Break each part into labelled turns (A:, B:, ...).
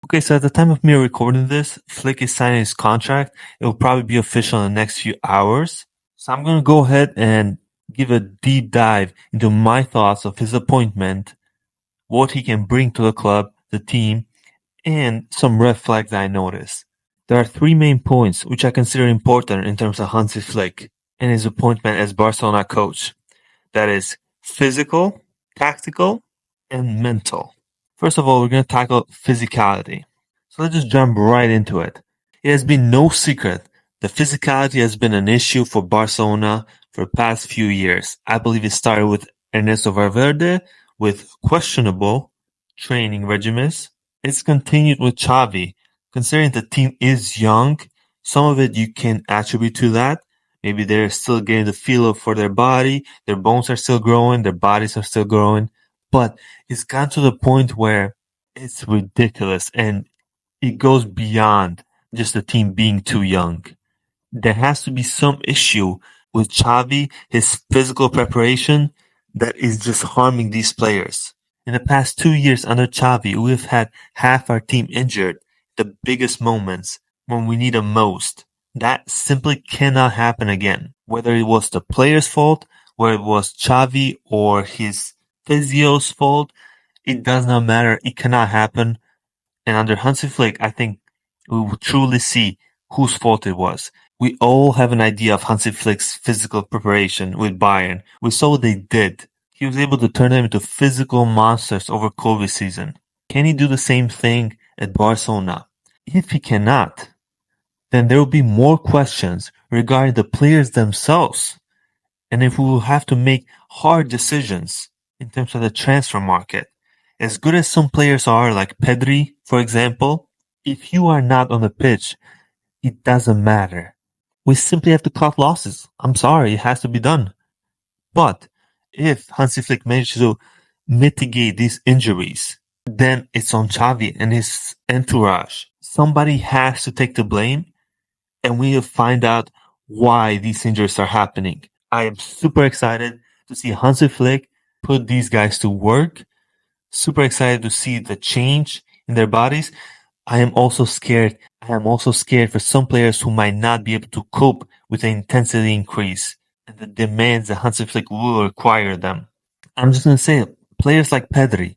A: Okay, so at the time of me recording this, Flick is signing his contract. It will probably be official in the next few hours. So I'm going to go ahead and give a deep dive into my thoughts of his appointment, what he can bring to the club, the team, and some red flags I noticed. There are three main points which I consider important in terms of Hansi Flick and his appointment as Barcelona coach. That is physical, tactical, and mental. First of all, we're going to tackle physicality. So let's just jump right into it. It has been no secret that physicality has been an issue for Barcelona for the past few years. I believe it started with Ernesto Valverde with questionable training regimens. It's continued with Xavi. Considering the team is young, some of it you can attribute to that. Maybe they're still getting the feel for their body, their bones are still growing, their bodies are still growing. But it's gotten to the point where it's ridiculous and it goes beyond just the team being too young. There has to be some issue with Xavi, his physical preparation, that is just harming these players. In the past 2 years under Xavi, we've had half our team injured, the biggest moments when we need them most. That simply cannot happen again. Whether it was the player's fault, whether it was Xavi or his physio's fault, it does not matter. It cannot happen. And under Hansi Flick, I think we will truly see whose fault it was. We all have an idea of Hansi Flick's physical preparation with Bayern. We saw what they did. He was able to turn them into physical monsters over COVID season. Can he do the same thing at Barcelona? If he cannot, then there will be more questions regarding the players themselves. And if we will have to make hard decisions in terms of the transfer market. As good as some players are, like Pedri, for example, if you are not on the pitch, it doesn't matter. We simply have to cut losses. I'm sorry, it has to be done. But if Hansi Flick manages to mitigate these injuries, then it's on Xavi and his entourage. Somebody has to take the blame, and we will find out why these injuries are happening. I am super excited to see Hansi Flick put these guys to work. Super excited to see the change in their bodies. I am also scared for some players who might not be able to cope with the intensity increase and the demands that Hansi Flick will require them. I'm just going to say, players like Pedri,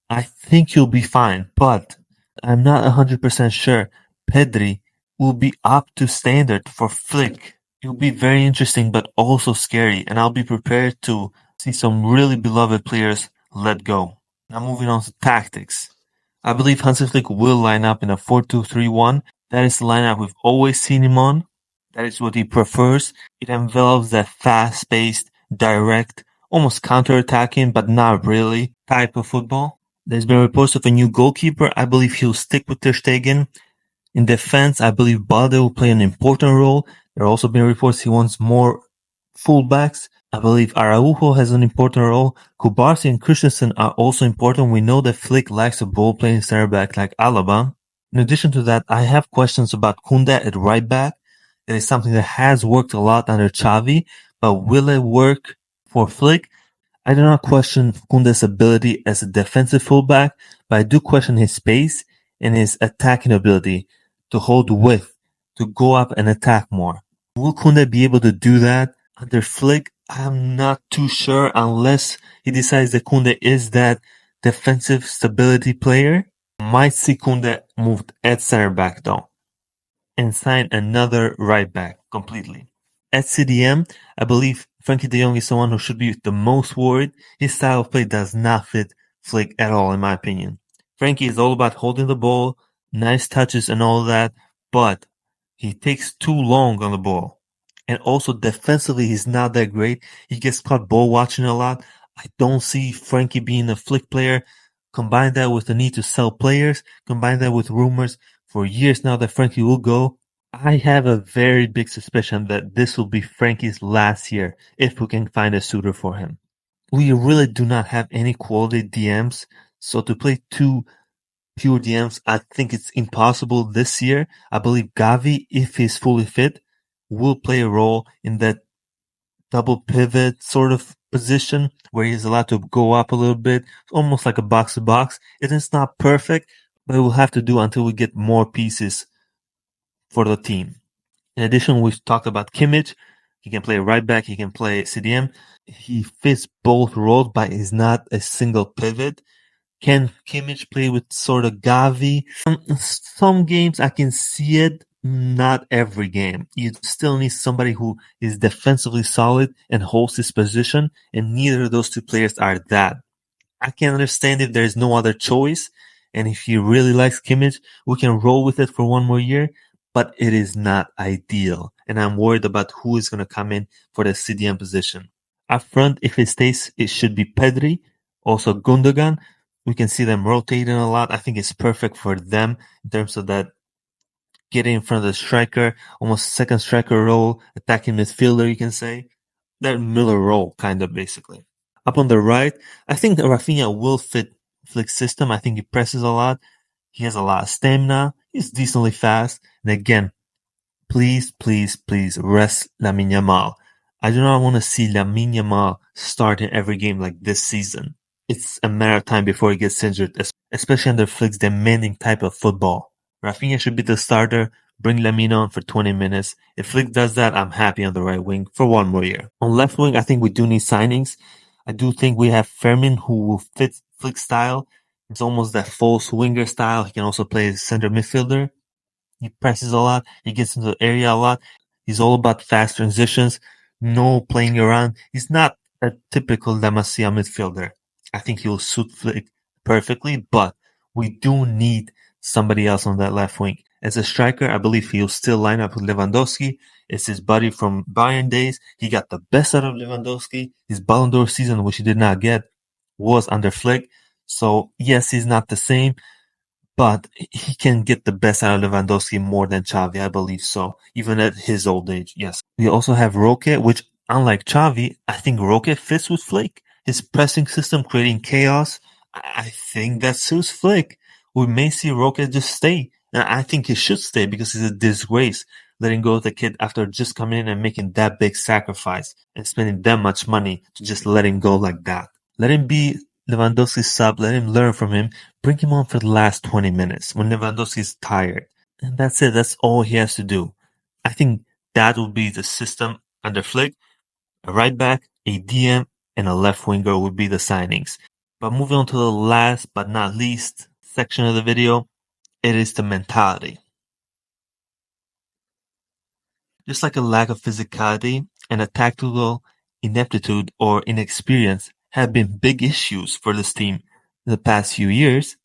A: I think he'll be fine, but I'm not 100% sure Pedri will be up to standard for Flick. It will be very interesting, but also scary, and I'll be prepared to see some really beloved players let go. Now moving on to tactics. I believe Hansi Flick will line up in a 4-2-3-1. That is the lineup we've always seen him on. That is what he prefers. It envelops that fast-paced, direct, almost counter-attacking, but not really, type of football. There's been reports of a new goalkeeper. I believe he'll stick with Ter Stegen. In defense, I believe Balde will play an important role. There have also been reports he wants more fullbacks. I believe Araujo has an important role. Kubarsi and Christensen are also important. We know that Flick likes a ball-playing center back like Alaba. In addition to that, I have questions about Koundé at right back. It is something that has worked a lot under Xavi, but will it work for Flick? I do not question Koundé's ability as a defensive fullback, but I do question his pace and his attacking ability to hold width, to go up and attack more. Will Koundé be able to do that under Flick? I'm not too sure unless he decides that Koundé is that defensive stability player. Might see Koundé moved at center back though and sign another right back completely. At CDM, I believe Frankie de Jong is someone who should be the most worried. His style of play does not fit Flick at all, in my opinion. Frankie is all about holding the ball, nice touches and all that, but he takes too long on the ball. And also defensively, he's not that great. He gets caught ball watching a lot. I don't see Frankie being a Flick player. Combine that with the need to sell players, combine that with rumors for years now that Frankie will go. I have a very big suspicion that this will be Frankie's last year if we can find a suitor for him. We really do not have any quality DMs, so to play two pure DMs, I think it's impossible this year. I believe Gavi, if he's fully fit, will play a role in that double pivot sort of position where he's allowed to go up a little bit, almost like a box to box. It is not perfect, but we'll have to do until we get more pieces for the team. In addition, we've talked about Kimmich. He can play right back. He can play CDM. He fits both roles, but is not a single pivot. Can Kimmich play with sort of Gavi? Some games I can see it, not every game. You still need somebody who is defensively solid and holds his position, and neither of those two players are that. I can understand if there's no other choice, and if he really likes Kimmich, we can roll with it for one more year, but it is not ideal, and I'm worried about who is going to come in for the CDM position. Up front, if it stays, it should be Pedri, also Gundogan. We can see them rotating a lot. I think it's perfect for them in terms of that getting in front of the striker, almost second striker role, attacking midfielder, you can say. That Miller role, kind of basically. Up on the right, I think that Rafinha will fit Flick's system. I think he presses a lot. He has a lot of stamina. He's decently fast. And again, please, please, please rest Lamine Yamal. I do not want to see Lamine Yamal start in every game like this season. It's a matter of time before he gets injured, especially under Flick's demanding type of football. Rafinha should be the starter. Bring Lamine on for 20 minutes. If Flick does that, I'm happy on the right wing for one more year. On left wing, I think we do need signings. I do think we have Fermin who will fit Flick's style. It's almost that false winger style. He can also play as center midfielder. He presses a lot. He gets into the area a lot. He's all about fast transitions, no playing around. He's not a typical La Masia midfielder. I think he will suit Flick perfectly, but we do need somebody else on that left wing. As a striker, I believe he'll still line up with Lewandowski. It's his buddy from Bayern days. He got the best out of Lewandowski. His Ballon d'Or season, which he did not get, was under Flick. So yes, he's not the same, but he can get the best out of Lewandowski more than Xavi, I believe so, even at his old age, yes. We also have Roque, which, unlike Xavi, I think Roque fits with Flick. His pressing system creating chaos, I think that suits Flick. We may see Roque just stay, and I think he should stay because it's a disgrace letting go of the kid after just coming in and making that big sacrifice and spending that much money to just let him go like that. Let him be Lewandowski's sub, let him learn from him, bring him on for the last 20 minutes when Lewandowski's tired. And that's it. That's all he has to do. I think that will be the system under Flick. A right back, a DM, and a left winger would be the signings. But moving on to the last but not least section of the video, it is the mentality. Just like a lack of physicality and a tactical ineptitude or inexperience have been big issues for this team in the past few years,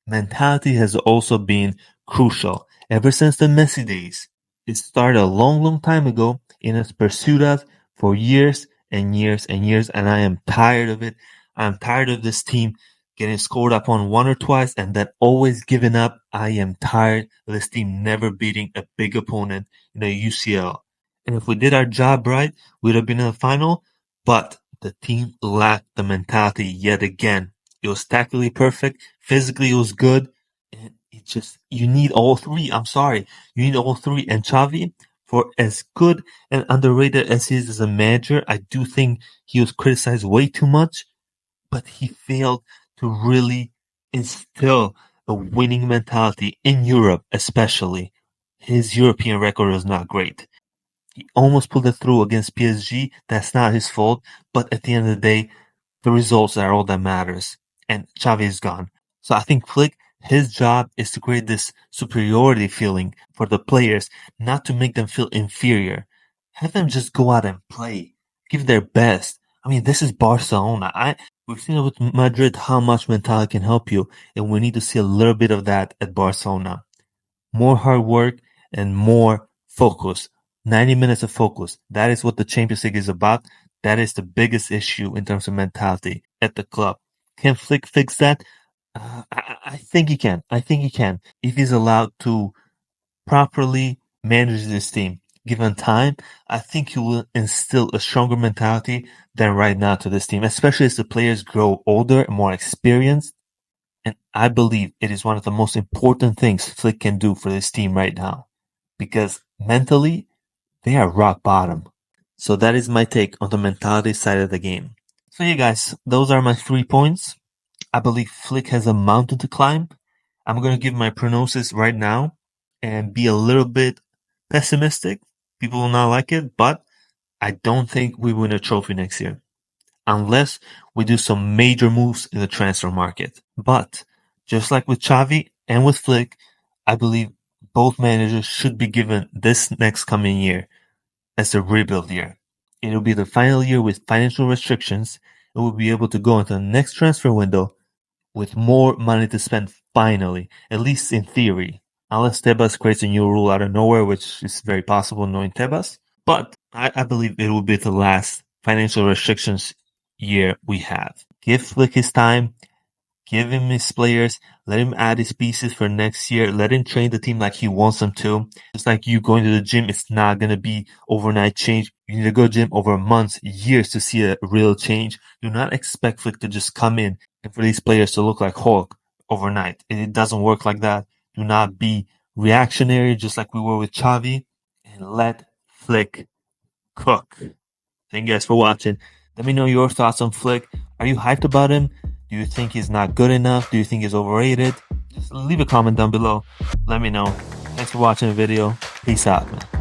A: mentality has also been crucial ever since the Messi days. It started a long, long time ago and has pursued us for years and years and years, and I am tired of it. I'm tired of this team getting scored upon one or twice and then always giving up. I am tired of this team never beating a big opponent in the UCL. And if we did our job right, we'd have been in the final, but the team lacked the mentality yet again. It was tactically perfect, physically it was good, and it just, you need all three. I'm sorry. You need all three. And Xavi, for as good and underrated as he is as a manager, I do think he was criticized way too much, but he failed to really instill a winning mentality in Europe, especially. His European record was not great. He almost pulled it through against PSG. That's not his fault, but at the end of the day, the results are all that matters. And Xavi is gone. So I think Flick, his job is to create this superiority feeling for the players, not to make them feel inferior. Have them just go out and play, give their best. I mean, this is Barcelona. We've seen with Madrid how much mentality can help you, and we need to see a little bit of that at Barcelona. More hard work and more focus. 90 minutes of focus. That is what the Champions League is about. That is the biggest issue in terms of mentality at the club. Can Flick fix that? I think he can. I think he can. If he's allowed to properly manage this team, given time, I think he will instill a stronger mentality than right now to this team, especially as the players grow older and more experienced. And I believe it is one of the most important things Flick can do for this team right now. Because mentally, they are rock bottom. So that is my take on the mentality side of the game. So yeah guys, those are my 3 points. I believe Flick has a mountain to climb. I'm going to give my prognosis right now and be a little bit pessimistic. People will not like it, but I don't think we win a trophy next year unless we do some major moves in the transfer market. But just like with Xavi and with Flick, I believe both managers should be given this next coming year as a rebuild year. It'll be the final year with financial restrictions. It will be able to go into the next transfer window with more money to spend finally, at least in theory. Unless Tebas creates a new rule out of nowhere, which is very possible knowing Tebas. But I believe it will be the last financial restrictions year we have. Give Flick his time. Give him his players. Let him add his pieces for next year. Let him train the team like he wants them to. Just like you going to the gym, it's not going to be overnight change. You need to go to the gym over months, years to see a real change. Do not expect Flick to just come in and for these players to look like Hulk overnight. It doesn't work like that. Do not be reactionary just like we were with Xavi, and let Flick cook. Thank you guys for watching. Let me know your thoughts on Flick. Are you hyped about him? Do you think he's not good enough? Do you think he's overrated? Just leave a comment down below. Let me know. Thanks for watching the video. Peace out, man.